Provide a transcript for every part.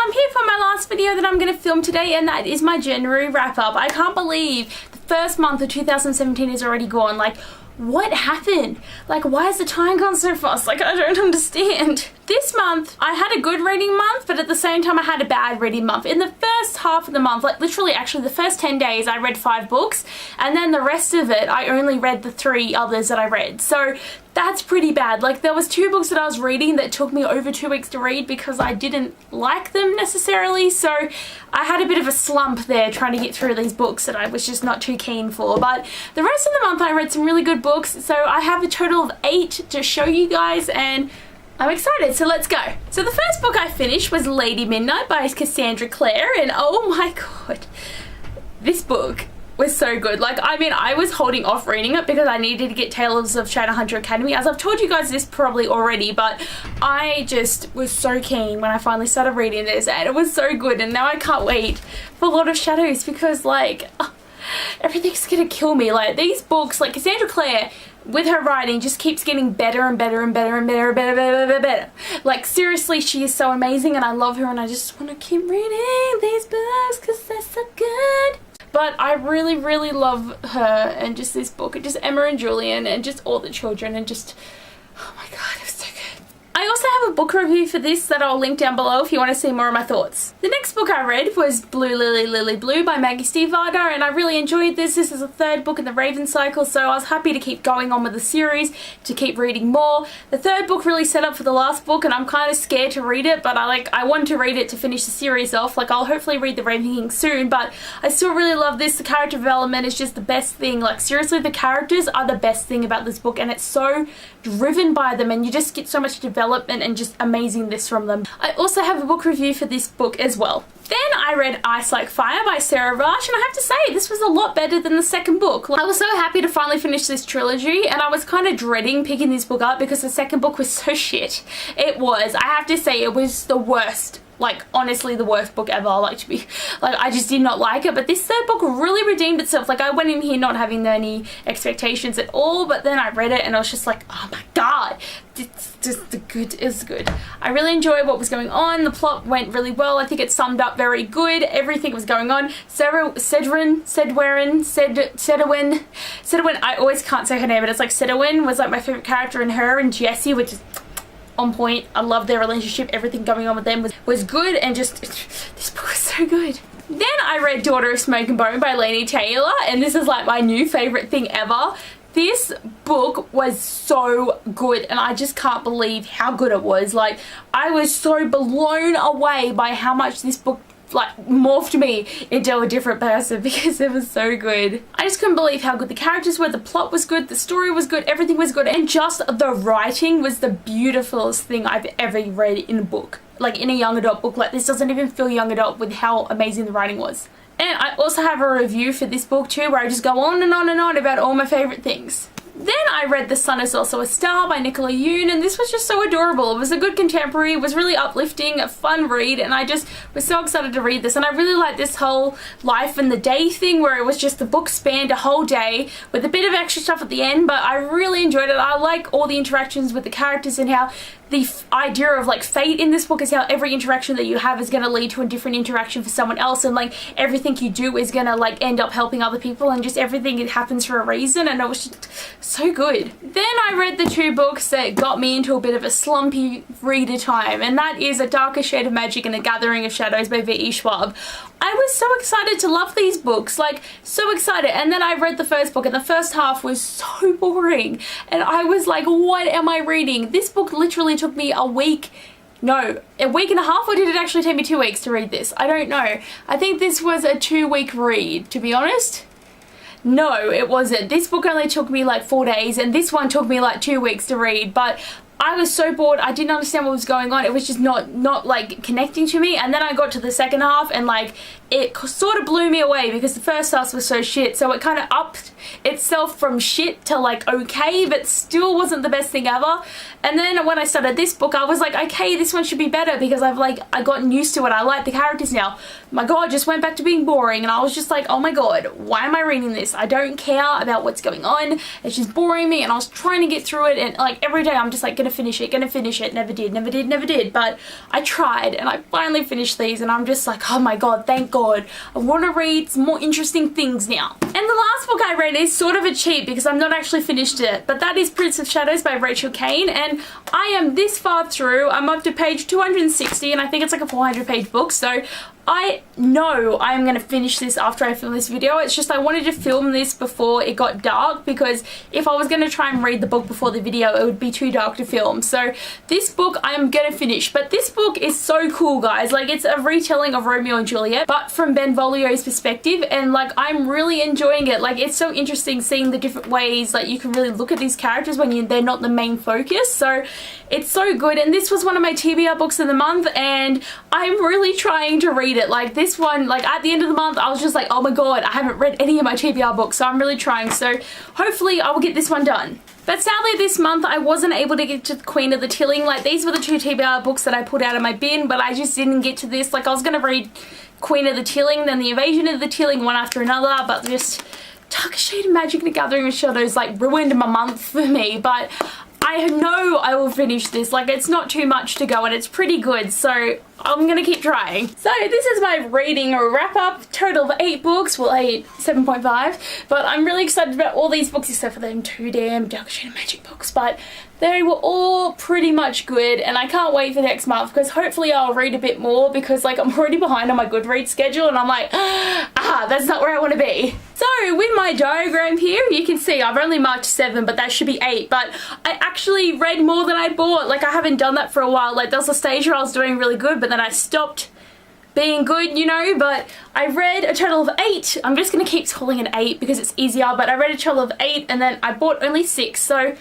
I'm here for my last video that I'm going to film today, and that is my January wrap up. I can't believe the first month of 2017 is already gone. Like, what happened? Like, why has the time gone so fast? Like, I don't understand. This month, I had a good reading month, but at the same time, I had a bad reading month. In the first half of the month, like literally actually the first 10 days, I read 5 books, and then the rest of it, I only read the 3 others that I read. So that's pretty bad. Like, there was 2 books that I was reading that took me over 2 weeks to read because I didn't like them necessarily. So I had a bit of a slump there trying to get through these books that I was just not too keen for. But the rest of the month, I read some really good books. So I have a total of 8 to show you guys, and I'm excited, so let's go. So the first book I finished was Lady Midnight by Cassandra Clare, and oh my god, this book was so good. Like, I mean, I was holding off reading it because I needed to get Tales of Shadowhunter Academy, as I've told you guys this probably already, but I just was so keen when I finally started reading this, and it was so good, and now I can't wait for Lord of Shadows because, like, everything's gonna kill me. Like, these books, like Cassandra Clare, with her writing, just keeps getting better and better and better and better and better, better, better. Like, seriously, she is so amazing, and I love her, and I just want to keep reading these books because they're so good. But I really, really love her and just this book, and just Emma and Julian and just all the children, and just, oh my god, it was so good. I also have a book review for this that I'll link down below if you want to see more of my thoughts. The next book I read was Blue Lily Lily Blue by Maggie Stiefvater, and I really enjoyed this. This is the 3rd book in the Raven cycle, so I was happy to keep going on with the series, to keep reading more. The 3rd book really set up for the last book, and I'm kind of scared to read it, but I want to read it to finish the series off. Like, I'll hopefully read the Raven King soon, but I still really love this. The character development is just the best thing. Like, seriously, the characters are the best thing about this book, and it's so driven by them, and you just get so much development and just amazingness from them. I also have a book review for this book as well. Then I read Ice Like Fire by Sarah Rush, and I have to say, this was a lot better than the 2nd book. I was so happy to finally finish this trilogy, and I was kind of dreading picking this book up because the 2nd book was so shit. It was. I have to say, it was the worst. Like, honestly, the worst book ever. Like, I just did not like it. But this 3rd book really redeemed itself. Like, I went in here not having any expectations at all, but then I read it and I was just like, oh my god, it's just good. It's good. I really enjoyed what was going on. The plot went really well. I think it summed up very good. Everything was going on. Sedwin, I always can't say her name, but it's like Sedwin was like my favorite character, and her and Jessie, which is on point. I love their relationship. Everything going on with them was good, and just this book was so good. Then I read Daughter of Smoke and Bone by Laini Taylor, and this is like my new favorite thing ever. This book was so good, and I just can't believe how good it was. Like, I was so blown away by how much this book like morphed me into a different person because it was so good. I just couldn't believe how good the characters were, the plot was good, the story was good, everything was good, and just the writing was the beautifulest thing I've ever read in a book. Like, in a young adult book. Like, this doesn't even feel young adult with how amazing the writing was. And I also have a review for this book too, where I just go on and on and on about all my favorite things. Then I read The Sun Is Also a Star by Nicola Yoon, and this was just so adorable. It was a good contemporary, it was really uplifting, a fun read, and I just was so excited to read this. And I really liked this whole life in the day thing, where it was just the book spanned a whole day with a bit of extra stuff at the end, but I really enjoyed it. I like all the interactions with the characters, and how the idea of like fate in this book is how every interaction that you have is going to lead to a different interaction for someone else, and like everything you do is going to like end up helping other people, and just everything, it happens for a reason, and it was just so good. Then I read the 2 books that got me into a bit of a slumpy reader time, and that is A Darker Shade of Magic and A Gathering of Shadows by V.E. Schwab. I was so excited to love these books, like so excited, and then I read the 1st book, and the first half was so boring, and I was like, what am I reading? This book literally took me a week and a half, or did it actually take me 2 weeks to read this? I don't know. I think this was a 2-week read, to be honest. No, it wasn't. This book only took me like 4 days, and this one took me like 2 weeks to read, but I was so bored. I didn't understand what was going on. It was just not like connecting to me. And then I got to the 2nd half, and like it sort of blew me away because the first half was so shit. So it kind of upped itself from shit to like okay, but still wasn't the best thing ever. And then when I started this book, I was like, okay, this one should be better because I gotten used to it. I like the characters now. My god, just went back to being boring, and I was just like, oh my god, why am I reading this? I don't care about what's going on. It's just boring me, and I was trying to get through it, and like every day I'm just like gonna finish it. Never did, but I tried, and I finally finished these, and I'm just like, oh my god, thank god. I want to read some more interesting things now. And the last book I read is sort of a cheat because I'm not actually finished it, but that is Prince of Shadows by Rachel Kane, and I am this far through. I'm up to page 260, and I think it's like a 400-page book, so I know I'm going to finish this after I film this video. It's just I wanted to film this before it got dark, because if I was going to try and read the book before the video, it would be too dark to film. So this book I'm going to finish. But this book is so cool, guys. Like, it's a retelling of Romeo and Juliet, but from Benvolio's perspective, and like I'm really enjoying it. Like, it's so interesting seeing the different ways like you can really look at these characters when they're not the main focus. So it's so good, and this was one of my TBR books of the month, and I'm really trying to read it. Like, this one, like at the end of the month, I was just like, oh my god, I haven't read any of my TBR books, so I'm really trying. So hopefully I will get this one done. But sadly this month I wasn't able to get to Queen of the Tilling. Like, these were the 2 TBR books that I put out of my bin, but I just didn't get to this. Like, I was going to read Queen of the Tilling, then the Invasion of the Tilling, one after another, but just Dark Shade of Magic and the Gathering of Shadows like ruined my month for me. But I know I will finish this. Like, it's not too much to go, and it's pretty good, so I'm gonna keep trying. So this is my reading wrap up. Total of 8 books, well 7.5, but I'm really excited about all these books except for them 2 damn Dark Shade of Magic books, but they were all pretty much good, and I can't wait for next month because hopefully I'll read a bit more, because like I'm already behind on my Goodreads schedule, and I'm like, that's not where I want to be. So with my diagram here, you can see I've only marked 7, but that should be 8, but I actually read more than I bought. Like, I haven't done that for a while. Like, there was a stage where I was doing really good, but then I stopped being good, you know. But I read a total of 8. I'm just gonna keep calling it 8 because it's easier, but I read a total of 8, and then I bought only 6. So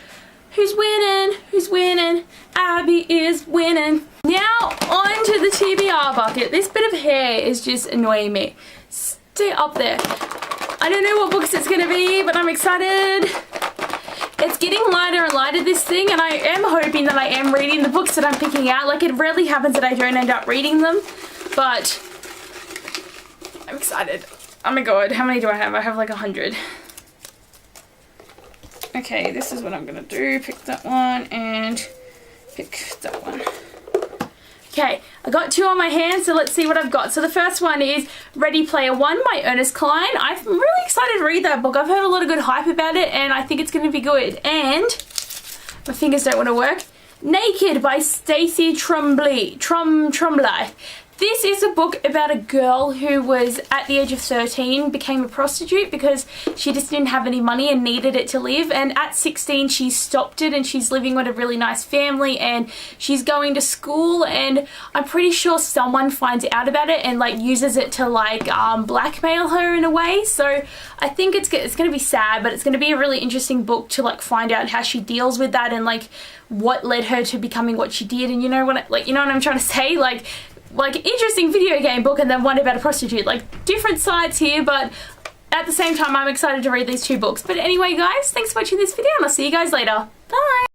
who's winning? Who's winning? Abby is winning. Now on to the TBR bucket. This bit of hair is just annoying me. Stay up there. I don't know what books it's gonna be, but I'm excited. It's getting lighter and lighter, this thing, and I am hoping that I am reading the books that I'm picking out. Like, it rarely happens that I don't end up reading them, but I'm excited. Oh my god, how many do I have? I have like 100. Okay, this is what I'm gonna do. Pick that one and pick that one. Okay, I got 2 on my hand, so let's see what I've got. So the first one is Ready Player One by Ernest Cline. I'm really excited to read that book. I've heard a lot of good hype about it, and I think it's going to be good. And my fingers don't want to work. Naked by Stacey Tremblay. This is a book about a girl who was at the age of 13 became a prostitute because she just didn't have any money and needed it to live, and at 16 she stopped it, and she's living with a really nice family, and she's going to school, and I'm pretty sure someone finds out about it and like uses it to like blackmail her in a way. So I think it's going to be sad, but it's going to be a really interesting book to like find out how she deals with that, and like what led her to becoming what she did, and you know what I'm trying to say, like interesting video game book, and then one about a prostitute. Like, different sides here, but at the same time I'm excited to read these 2 books. But anyway guys, thanks for watching this video, and I'll see you guys later. Bye!